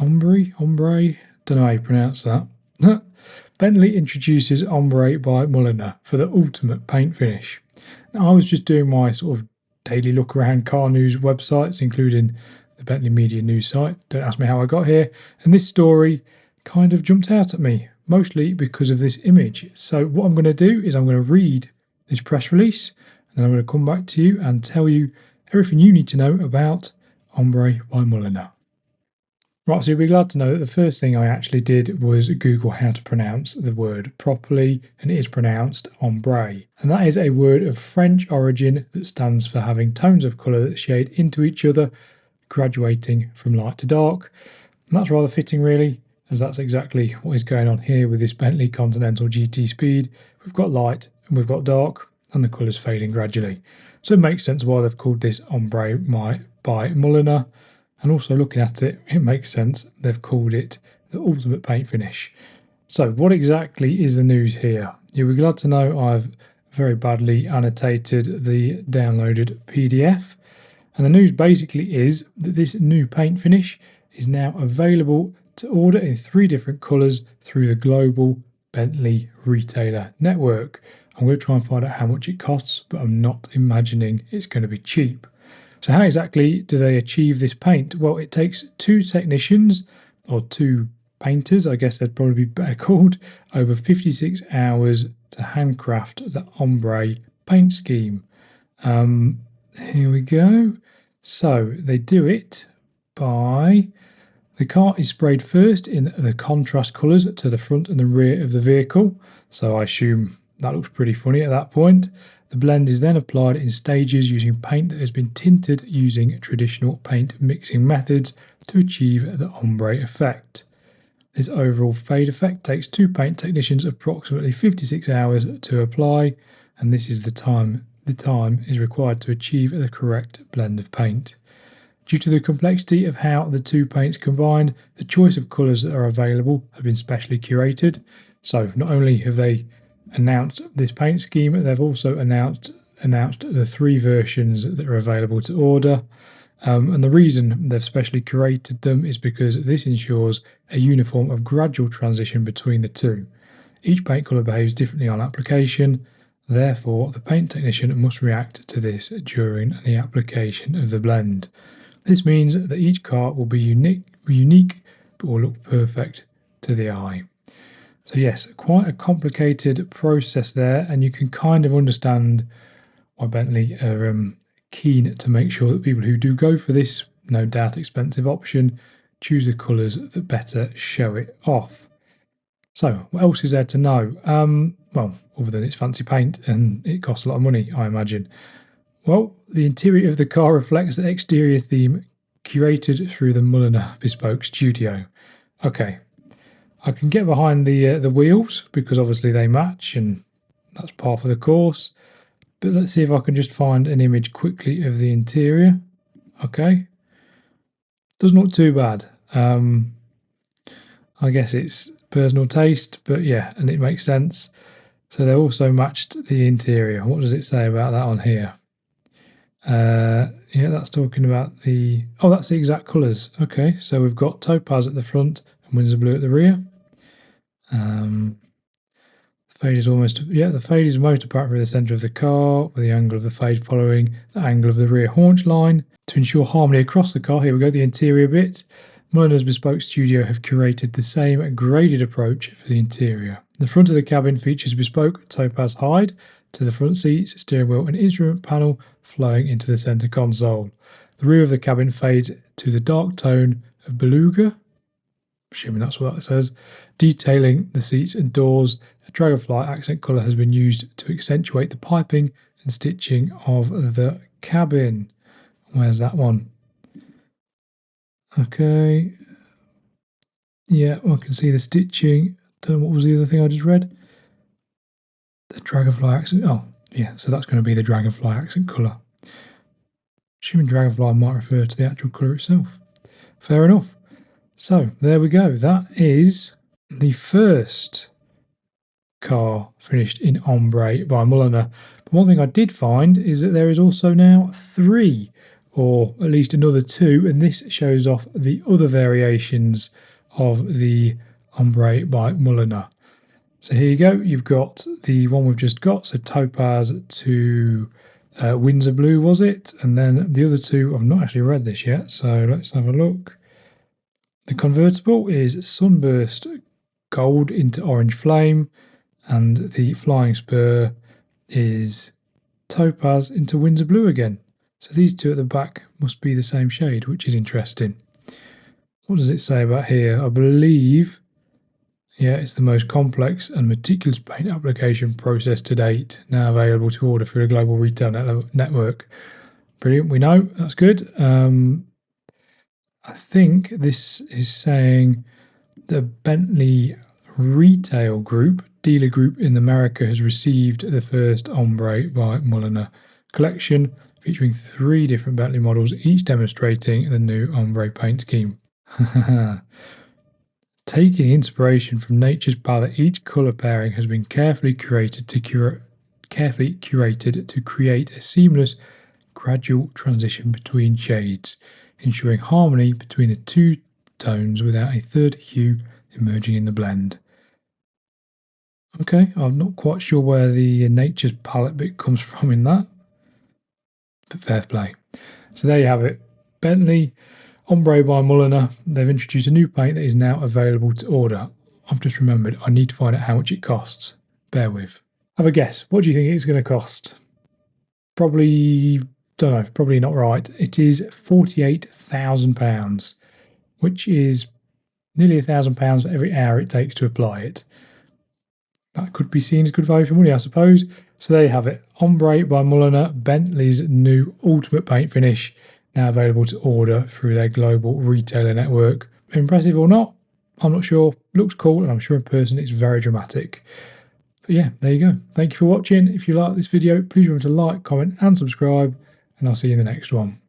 Ombre, don't know how you pronounce that. Bentley introduces Ombre by Mulliner for the ultimate paint finish. Now, I was just doing my sort of daily look around car news websites, including the Bentley Media News site. Don't ask me how I got here. And this story kind of jumped out at me, mostly because of this image. So what I'm going to do is I'm going to read this press release, and then I'm going to come back to you and tell you everything you need to know about Ombre by Mulliner. Right, so you'll be glad to know that the first thing I actually did was Google how to pronounce the word properly, and it is pronounced ombre. And that is a word of French origin that stands for having tones of colour that shade into each other, graduating from light to dark. And that's rather fitting, really, as that's exactly what is going on here with this Bentley Continental GT Speed. We've got light and we've got dark, and the colours fading gradually. So it makes sense why they've called this Ombre by Mulliner. And also looking at it, it makes sense they've called it the ultimate paint finish. So what exactly is the news here? You'll be glad to know I've very badly annotated the downloaded PDF. And the news basically is that this new paint finish is now available to order in 3 different colours through the global Bentley retailer network. I'm going to try and find out how much it costs, but I'm not imagining it's going to be cheap. So how exactly do they achieve this paint? Well, it takes 2 technicians, or 2 painters, I guess they'd probably be better called, over 56 hours to handcraft the Ombre paint scheme. Here we go. So they do it by... The car is sprayed first in the contrast colours to the front and the rear of the vehicle. So I assume that looks pretty funny at that point. The blend is then applied in stages using paint that has been tinted using traditional paint mixing methods to achieve the ombre effect. This overall fade effect takes 2 paint technicians approximately 56 hours to apply, and this is the time is required to achieve the correct blend of paint. Due to the complexity of how the 2 paints combine, the choice of colours that are available have been specially curated. So not only have they announced this paint scheme, they've also announced the 3 versions that are available to order. And the reason they've specially curated them is because this ensures a uniform of gradual transition between the 2. Each paint colour behaves differently on application, therefore the paint technician must react to this during the application of the blend. This means that each car will be unique but will look perfect to the eye. So yes, quite a complicated process there, and you can kind of understand why Bentley are keen to make sure that people who do go for this, no doubt expensive option, choose the colours that better show it off. So what else is there to know? Well, other than it's fancy paint and it costs a lot of money, I imagine. Well, the interior of the car reflects the exterior theme curated through the Mulliner bespoke studio. Okay. I can get behind the wheels because obviously they match and that's par for the course. But let's see if I can just find an image quickly of the interior. Okay. Doesn't look too bad. I guess it's personal taste, but yeah, and it makes sense. So they also matched the interior. What does it say about that on here? Yeah, that's talking about the... Oh, that's the exact colours. Okay, so we've got topaz at the front and Windsor blue at the rear. The fade is almost... Yeah, the fade is most apparent from the centre of the car, with the angle of the fade following the angle of the rear haunch line. To ensure harmony across the car, here we go, the interior bit. Mulliner's bespoke studio have curated the same graded approach for the interior. The front of the cabin features bespoke topaz hide to the front seats, steering wheel and instrument panel flowing into the centre console. The rear of the cabin fades to the dark tone of beluga, assuming that's what that says, detailing the seats and doors. A dragonfly accent colour has been used to accentuate the piping and stitching of the cabin. Where's that one? Okay. Yeah, I can see the stitching. Don't know what was the other thing I just read. The dragonfly accent. Oh, yeah, so that's going to be the dragonfly accent colour. Assuming dragonfly might refer to the actual colour itself. Fair enough. So, there we go. That is the first car finished in Ombre by Mulliner. But one thing I did find is that there is also now 3 or at least another 2, and this shows off the other variations of the Ombre by Mulliner. So here you go, you've got the one we've just got, so Topaz to Windsor Blue, was it? And then the other 2, I've not actually read this yet, so let's have a look. The convertible is Sunburst Gold into Orange Flame, and the Flying Spur is Topaz into Windsor Blue again. So these 2 at the back must be the same shade, which is interesting. What does it say about here? I believe, yeah, it's the most complex and meticulous paint application process to date, now available to order through the global retail network. Brilliant, we know, that's good. I think this is saying the Bentley retail group, dealer group in America, has received the first Ombre by Mulliner collection, featuring 3 different Bentley models, each demonstrating the new Ombre paint scheme. Taking inspiration from nature's palette, each colour pairing has been carefully curated to create a seamless, gradual transition between shades, ensuring harmony between the 2 tones without a third hue emerging in the blend. Okay, I'm not quite sure where the nature's palette bit comes from in that, but fair play. So there you have it, Bentley Ombre by Mulliner. They've introduced a new paint that is now available to order. I've just remembered I need to find out how much it costs. Bear with. Have a guess. What do you think it's going to cost? Probably, don't know, probably not right. It is £48,000, which is nearly £1,000 for every hour it takes to apply it. That could be seen as good value for money, I suppose. So there you have it. Ombre by Mulliner, Bentley's new ultimate paint finish, now available to order through their global retailer network. Impressive or not, I'm not sure. Looks cool, and I'm sure in person it's very dramatic. But yeah, there you go. Thank you for watching. If you like this video, please remember to like, comment and subscribe, and I'll see you in the next one.